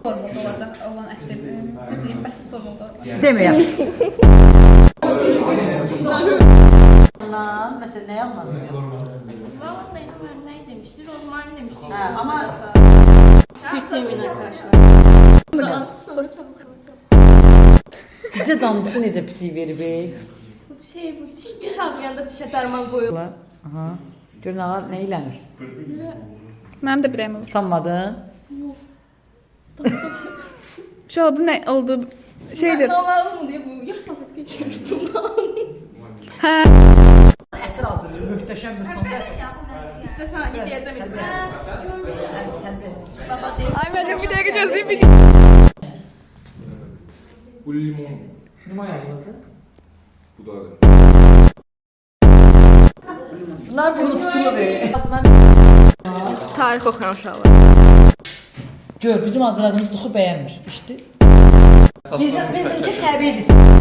formada olacaq olan ətir. Deyim, bəsit formada olacaq. Demirəm. Mesela ne yapmasın? Ne demiştir? Rozmarin demiştir. Ha, ama Spirit yemin arkadaşlar. bizce damlısı necə pisi verir be? Bu diş ağrıyanda dişe derman koyuyorlar. Aha. Görün ağar nə ilənir? Mənim də birəyim olur. Utanmadın? Şu an bu nə oldu? Şeydir. Normal mı diye bu yarı sanat geçiyoruz bundan. Ətir hazırlayır, möhtəşəm bir sonda. İşte sana gideceğim dedim. Baba değil. Ay mənim bir dəqiqə gözləyim bir. Bu limon. Limon yazıldı. Bu da öyle. Bunlar bunu tutulur be. Tarix oxuyan uşaqlar. Gör, bizim hazırladığımız duxu bəyənmir. İşdiz? Bizimki təbiidir.